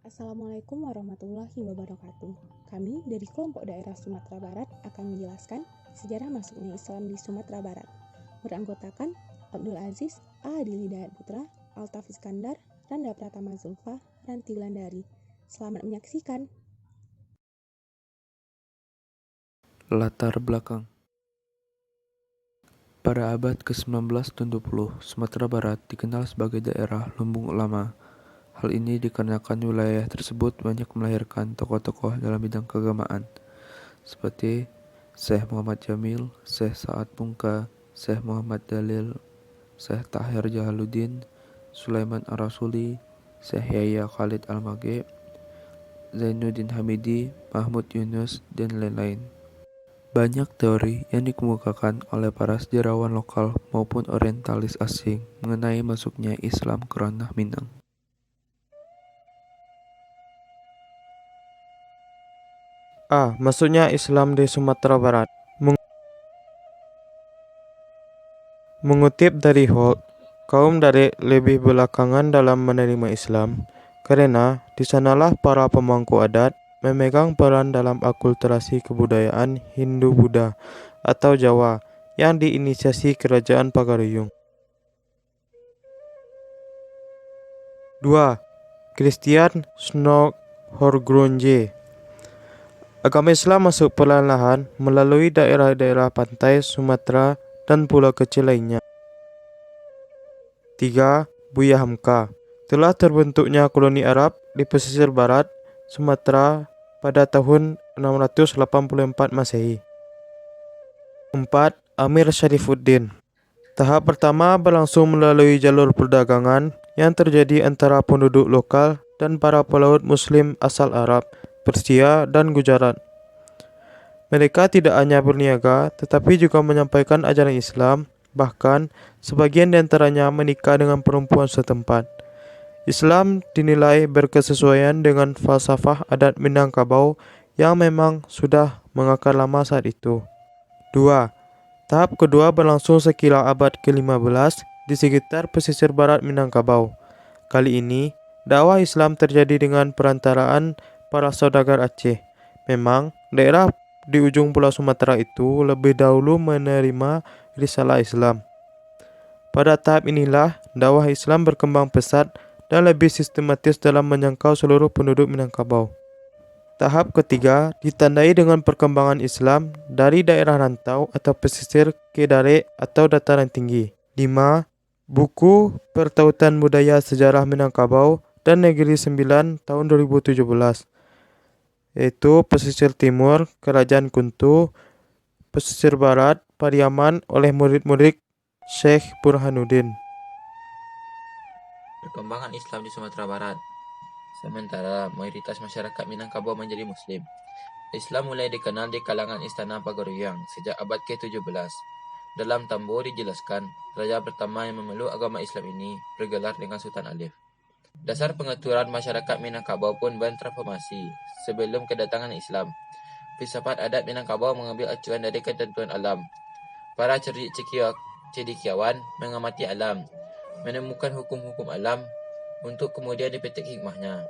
Assalamualaikum warahmatullahi wabarakatuh. Kami dari kelompok daerah Sumatera Barat akan menjelaskan sejarah masuknya Islam di Sumatera Barat. Beranggotakan Abdul Aziz, A. Adil Hidayat Putra, Altaf Iskandar, Randa Pratama Zulfa, Ranti Wulandari. Selamat menyaksikan. Latar belakang. Pada abad ke-19 dan 20, Sumatera Barat dikenal sebagai daerah lumbung ulama. Hal ini dikarenakan wilayah tersebut banyak melahirkan tokoh-tokoh dalam bidang keagamaan, seperti Syekh Muhammad Jamil, Syekh Sa'ad Mungka, Syekh Muhammad Dalil, Syekh Tahir Jalaluddin, Sulaiman Ar-Rasuli, Syekh Yahya Khalid Al-Maghe, Zainuddin Hamidi, Mahmud Yunus, dan lain-lain. Banyak teori yang dikemukakan oleh para sejarawan lokal maupun orientalis asing mengenai masuknya Islam ke ranah Minang. Masuknya Islam di Sumatera Barat. Mengutip dari Holt, kaum Darik lebih belakangan dalam menerima Islam karena di sanalah para pemangku adat memegang peran dalam akulturasi kebudayaan Hindu-Buddha atau Jawa yang diinisiasi Kerajaan Pagaruyung. 2. Christian Snog Horgrunje. Agama Islam masuk perlahan-lahan melalui daerah-daerah pantai Sumatera dan pulau kecil lainnya. 3. Buya Hamka. Telah terbentuknya koloni Arab di pesisir barat Sumatera pada tahun 684 Masehi. 4. Amir Syarifuddin. Tahap pertama berlangsung melalui jalur perdagangan yang terjadi antara penduduk lokal dan para pelaut Muslim asal Arab, Persia, dan Gujarat. Mereka tidak hanya berniaga, tetapi juga menyampaikan ajaran Islam, bahkan sebagian di antaranya menikah dengan perempuan setempat. Islam dinilai berkesesuaian dengan falsafah adat Minangkabau yang memang sudah mengakar lama saat itu. 2. Tahap kedua berlangsung sekitar abad ke-15 di sekitar pesisir barat Minangkabau. Kali ini, dakwah Islam terjadi dengan perantaraan para saudagar Aceh. Memang, daerah di ujung pulau Sumatera itu lebih dahulu menerima risalah Islam. Pada tahap inilah, dakwah Islam berkembang pesat dan lebih sistematis dalam menjangkau seluruh penduduk Minangkabau. Tahap ketiga ditandai dengan perkembangan Islam dari daerah rantau atau pesisir ke Darik atau dataran tinggi. 5. Buku Pertautan Budaya Sejarah Minangkabau dan Negeri Sembilan tahun 2017, yaitu pesisir timur Kerajaan Kuntu, pesisir barat Pariaman oleh murid-murid Syekh Burhanuddin. Perkembangan Islam di Sumatera Barat. Sementara mayoritas masyarakat Minangkabau menjadi Muslim, Islam mulai dikenal di kalangan Istana Pagaruyung sejak abad ke-17. Dalam Tambo dijelaskan, raja pertama yang memeluk agama Islam ini bergelar dengan Sultan Alif. Dasar pengaturan masyarakat Minangkabau pun bertransformasi sebelum kedatangan Islam. Filsafat adat Minangkabau mengambil acuan dari ketentuan alam. Para cendekiawan mengamati alam, menemukan hukum-hukum alam untuk kemudian dipetik hikmahnya.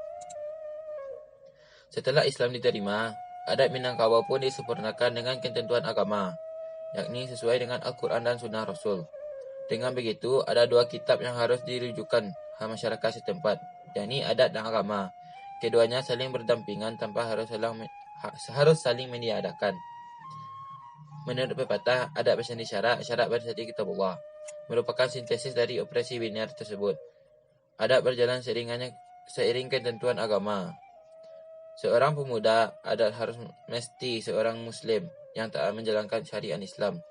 Setelah Islam diterima, adat Minangkabau pun disempurnakan dengan ketentuan agama, yakni sesuai dengan Al-Quran dan Sunnah Rasul. Dengan begitu, ada dua kitab yang harus dirujukan masyarakat setempat, yakni adat dan agama. Keduanya saling berdampingan tanpa harus saling meniadakan. Menurut pepatah, adat bersandi syarak, syarak bersandi kitabullah, merupakan sintesis dari operasi biner tersebut. Adat berjalan seiring ketentuan agama. Seorang pemuda adat harus mesti seorang Muslim yang taat menjalankan syariat Islam.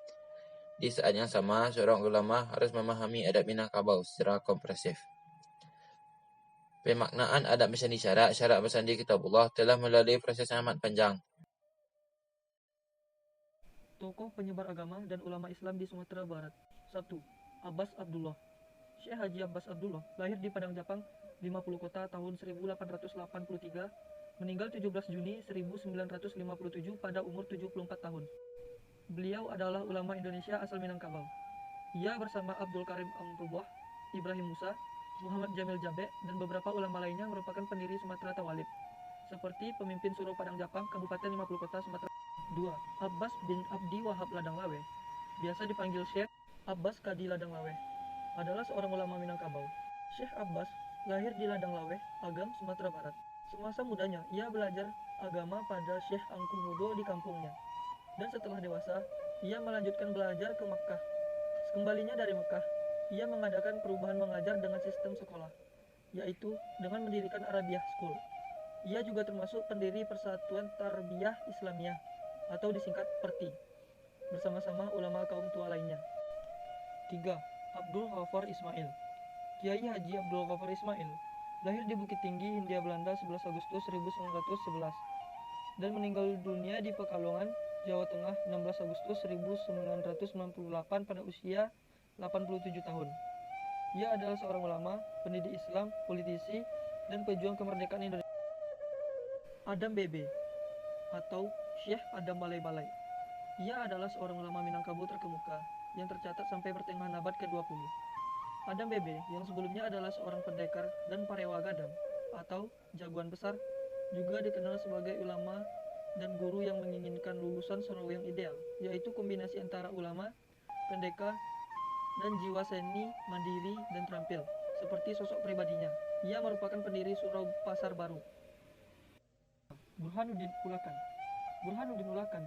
Di saat yang sama, seorang ulama harus memahami adat Minangkabau secara komprehensif. Pemaknaan adat bersandi syarak, syarak bersandi kitabullah telah melalui proses yang amat panjang. Tokoh penyebar agama dan ulama Islam di Sumatera Barat. 1. Abbas Abdullah. Syekh Haji Abbas Abdullah lahir di Padang Japang, 50 Kota tahun 1883, meninggal 17 Juni 1957 pada umur 74 tahun. Beliau adalah ulama Indonesia asal Minangkabau. Ia bersama Abdul Karim Amrullah, Ibrahim Musa, Muhammad Jamil Jabe, dan beberapa ulama lainnya merupakan pendiri Sumatera Tawalib, seperti pemimpin Suro Padang Japang, Kabupaten 50 Kota, Sumatera. 2. Abbas bin Abdi Wahab Ladanglawe, biasa dipanggil Syekh Abbas Kadi Ladanglawe, adalah seorang ulama Minangkabau. Syekh Abbas lahir di Ladanglawe, Agam, Sumatera Barat. Semasa mudanya, ia belajar agama pada Syekh Angku Mudo di kampungnya. Dan setelah dewasa, ia melanjutkan belajar ke Makkah. Sekembalinya dari Makkah, ia mengadakan perubahan mengajar dengan sistem sekolah, yaitu dengan mendirikan Arabiah School. Ia juga termasuk pendiri Persatuan Tarbiyah Islamiyah, atau disingkat PERTI, bersama-sama ulama kaum tua lainnya. 3. Abdul Ghaffar Ismail. Kiai Haji Abdul Ghaffar Ismail lahir di Bukit Tinggi, Hindia Belanda 11 Agustus 1911 dan meninggal dunia di Pekalongan, Jawa Tengah 16 Agustus 1998 pada usia 87 tahun. Ia adalah seorang ulama, pendidik Islam, politisi, dan pejuang kemerdekaan Indonesia. Adam Bebe atau Syekh Adam Balai-Balai. Ia adalah seorang ulama Minangkabau terkemuka yang tercatat sampai pertengahan abad ke-20. Adam Bebe yang sebelumnya adalah seorang pendekar dan parewa gadang atau jagoan besar, juga dikenal sebagai ulama dan guru yang menginginkan lulusan surau yang ideal, yaitu kombinasi antara ulama, pendekar, dan jiwa seni, mandiri, dan terampil, seperti sosok pribadinya. Ia merupakan pendiri Surau Pasar Baru. Burhanuddin Ulakan. Burhanuddin Ulakan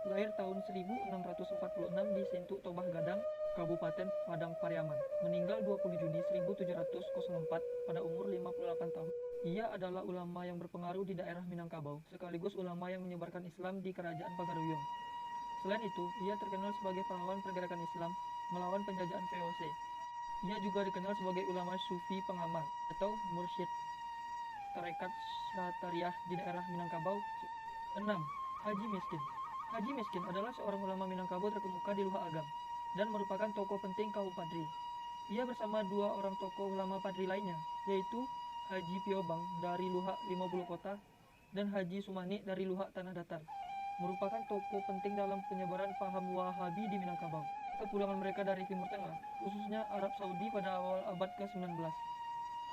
lahir tahun 1646 di Sentu Tobah Gadang, Kabupaten Padang Pariaman. Meninggal 20 Juni 1704 pada umur 58 tahun. Ia adalah ulama yang berpengaruh di daerah Minangkabau, sekaligus ulama yang menyebarkan Islam di Kerajaan Pagaruyung. Selain itu, ia terkenal sebagai pahlawan pergerakan Islam melawan penjajahan VOC. Ia juga dikenal sebagai ulama sufi pengamal atau mursyid tarekat Syatariah di daerah Minangkabau. 6. Haji Miskin. Haji Miskin adalah seorang ulama Minangkabau terkemuka di Luha Agam dan merupakan tokoh penting kaum Padri. Ia bersama dua orang tokoh ulama Padri lainnya, yaitu Haji Piobang dari Luha 50 Kota dan Haji Sumani dari Luha Tanah Datar, merupakan tokoh penting dalam penyebaran paham Wahabi di Minangkabau. Kepulangan mereka dari Timur Tengah, khususnya Arab Saudi pada awal abad ke-19.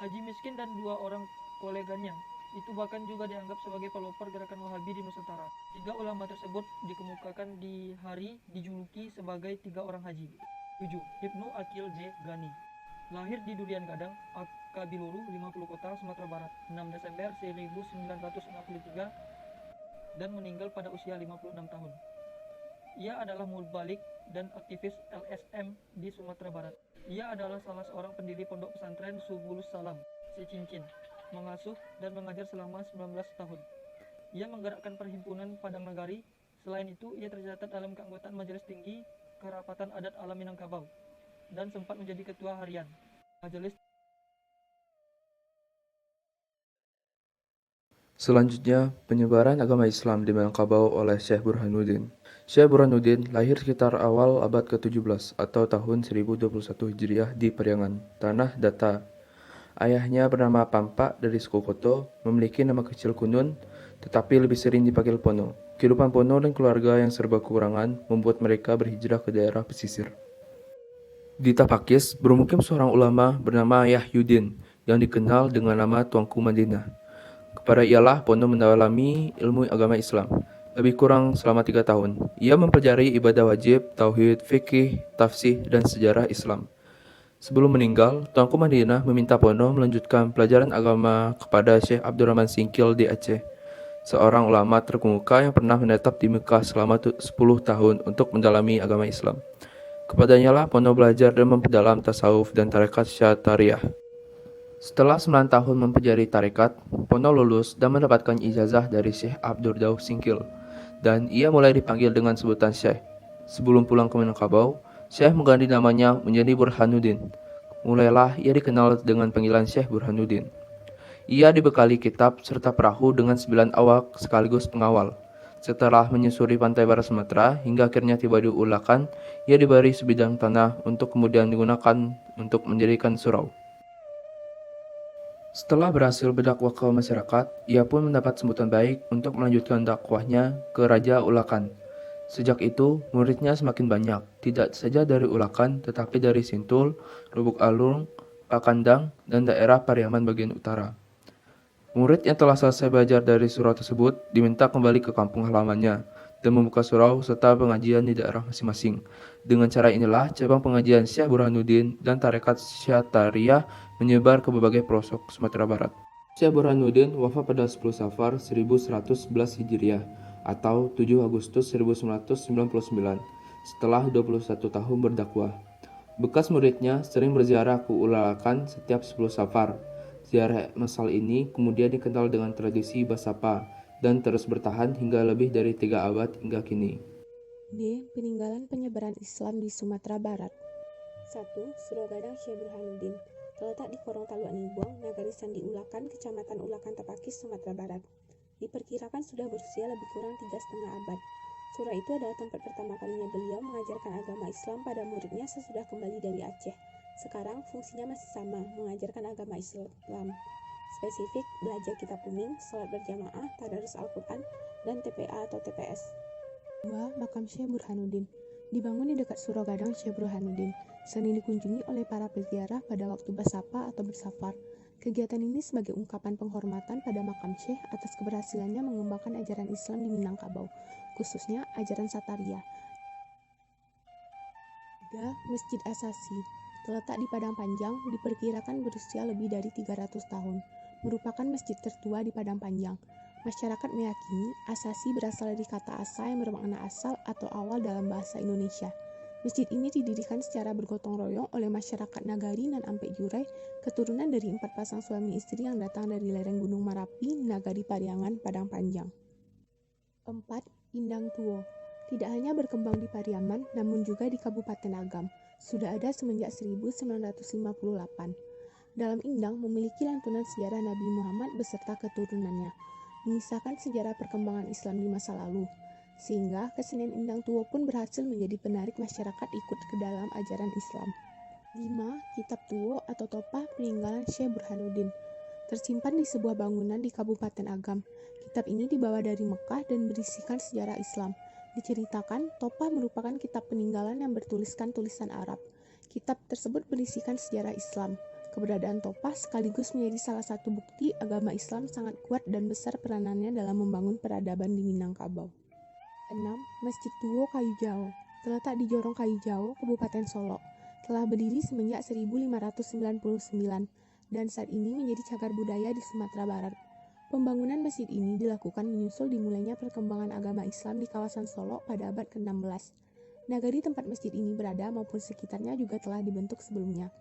Haji Miskin dan dua orang koleganya itu bahkan juga dianggap sebagai pelopor gerakan Wahabi di Nusantara. 3 ulama tersebut dikemukakan di hari dijuluki sebagai 3 orang haji. 7. Ibnu Akil J. Gani. Lahir di Durian Gadang, Akabiluru, 50 Kota, Sumatera Barat, 6 Desember 1963 dan meninggal pada usia 56 tahun. Ia adalah mubalik dan aktivis LSM di Sumatera Barat. Ia adalah salah seorang pendiri pondok pesantren Subulus Salam, Secincin, mengasuh dan mengajar selama 19 tahun. Ia menggerakkan perhimpunan Padang Nagari. Selain itu, ia tercatat dalam keanggotaan Majelis Tinggi Kerapatan Adat Alam Minangkabau dan sempat menjadi ketua harian Majelis. Selanjutnya, penyebaran agama Islam di Minangkabau oleh Syekh Burhanuddin. Syekh Burhanuddin lahir sekitar awal abad ke-17 atau tahun 1021 Hijriah di Periangan, Tanah Datar. Ayahnya bernama Pampak dari suku Koto, memiliki nama kecil Kunun, tetapi lebih sering dipanggil Pono. Kehidupan Pono dan keluarga yang serba kekurangan membuat mereka berhijrah ke daerah pesisir. Di Tapakis, bermukim seorang ulama bernama Yahyuddin yang dikenal dengan nama Tuanku Madinah. Kepada ialah Pono mendalami ilmu agama Islam, lebih kurang selama 3 tahun. Ia mempelajari ibadah wajib, tauhid, fikih, tafsir, dan sejarah Islam. Sebelum meninggal, Tuanku Madinah meminta Pono melanjutkan pelajaran agama kepada Syekh Abdurrahman Singkil di Aceh, seorang ulama terkemuka yang pernah menetap di Mekah selama 10 tahun untuk mendalami agama Islam. Kepadanya lah Pono belajar dan memperdalam tasawuf dan tarekat Syatariah. Setelah 9 tahun mempelajari tarekat, Pono lulus dan mendapatkan ijazah dari Syekh Abdurrahman Singkil, dan ia mulai dipanggil dengan sebutan Syekh. Sebelum pulang ke Minangkabau, Syekh mengganti namanya menjadi Burhanuddin. Mulailah ia dikenal dengan panggilan Syekh Burhanuddin. Ia dibekali kitab serta perahu dengan 9 awak sekaligus pengawal. Setelah menyusuri pantai barat Sumatera hingga akhirnya tiba di Ulakan, ia diberi sebidang tanah untuk kemudian digunakan untuk mendirikan surau. Setelah berhasil berdakwah ke masyarakat, ia pun mendapat sambutan baik untuk melanjutkan dakwahnya ke Raja Ulakan. Sejak itu, muridnya semakin banyak, tidak saja dari Ulakan, tetapi dari Sintul, Lubuk Alung, Pakandang, dan daerah Pariaman bagian utara. Murid yang telah selesai belajar dari surau tersebut diminta kembali ke kampung halamannya dan membuka surau serta pengajian di daerah masing-masing. Dengan cara inilah cabang pengajian Syekh Burhanuddin dan tarekat Syatariah menyebar ke berbagai pelosok Sumatera Barat. Syekh Burhanuddin wafat pada 10 Safar 1111 Hijriah atau 7 Agustus 1999 setelah 21 tahun berdakwah. Bekas muridnya sering berziarah ke Ulalakan setiap 10 Safar. Ziarah masal ini kemudian dikenal dengan tradisi Basapa dan terus bertahan hingga lebih dari 3 abad hingga kini. D. Peninggalan penyebaran Islam di Sumatera Barat. 1. Surau Gadang Syekh Burhanuddin. Terletak di Korong Taluk Nibuang, Nagari Sandi Ulakan, Kecamatan Ulakan Tapakis, Sumatera Barat. Diperkirakan sudah berusia lebih kurang 3,5 abad. Surau itu adalah tempat pertama kalinya beliau mengajarkan agama Islam pada muridnya sesudah kembali dari Aceh. Sekarang fungsinya masih sama, mengajarkan agama Islam. Spesifik, belajar kitab kuning, salat berjamaah, tadarus Al-Quran, dan TPA atau TPS. 2. Makam Syekh Burhanuddin. Dibangun di dekat Surau Gadang Syekh Burhanuddin, sering dikunjungi oleh para peziarah pada waktu bersapa atau bersafar. Kegiatan ini sebagai ungkapan penghormatan pada makam Syekh atas keberhasilannya mengembangkan ajaran Islam di Minangkabau, khususnya ajaran Satariah. 3. Masjid Asasi. Terletak di Padang Panjang, diperkirakan berusia lebih dari 300 tahun. Merupakan masjid tertua di Padang Panjang. Masyarakat meyakini Asasi berasal dari kata asa yang bermakna asal atau awal dalam bahasa Indonesia. Masjid ini didirikan secara bergotong royong oleh masyarakat Nagari dan Ampek Jurai, keturunan dari 4 pasang suami istri yang datang dari lereng Gunung Marapi, Nagari Pariangan, Padang Panjang. 4. Indang Tuo. Tidak hanya berkembang di Pariaman, namun juga di Kabupaten Agam. Sudah ada semenjak 1958. Dalam Indang memiliki lantunan sejarah Nabi Muhammad beserta keturunannya, mengisahkan sejarah perkembangan Islam di masa lalu, sehingga kesenian Indang Tuo pun berhasil menjadi penarik masyarakat ikut ke dalam ajaran Islam. 5. Kitab Tuo atau Topah Peninggalan Syekh Burhanuddin. Tersimpan di sebuah bangunan di Kabupaten Agam. Kitab ini dibawa dari Mekah dan berisikan sejarah Islam. Diceritakan, Topah merupakan kitab peninggalan yang bertuliskan tulisan Arab. Kitab tersebut berisikan sejarah Islam. Keberadaan Topah sekaligus menjadi salah satu bukti agama Islam sangat kuat dan besar peranannya dalam membangun peradaban di Minangkabau. 6. Masjid Tuo Kayu Jao. Terletak di Jorong Kayu Jao, Kabupaten Solok. Telah berdiri semenjak 1599 dan saat ini menjadi cagar budaya di Sumatera Barat. Pembangunan masjid ini dilakukan menyusul dimulainya perkembangan agama Islam di kawasan Solok pada abad ke-16. Nagari tempat masjid ini berada maupun sekitarnya juga telah dibentuk sebelumnya,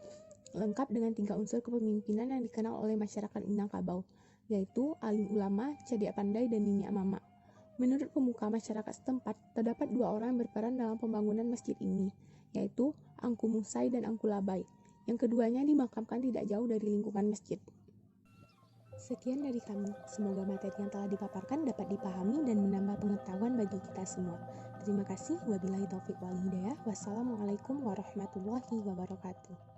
lengkap dengan 3 unsur kepemimpinan yang dikenal oleh masyarakat Minangkabau, yaitu alim ulama, cadia pandai, dan nini mama. Menurut pemuka masyarakat setempat, terdapat 2 orang yang berperan dalam pembangunan masjid ini, yaitu Angku Musai dan Angku Labai. Yang keduanya dimakamkan tidak jauh dari lingkungan masjid. Sekian dari kami, semoga materi yang telah dipaparkan dapat dipahami dan menambah pengetahuan bagi kita semua. Terima kasih, wabillahi taufiq wal hidayah. Wassalamualaikum warahmatullahi wabarakatuh.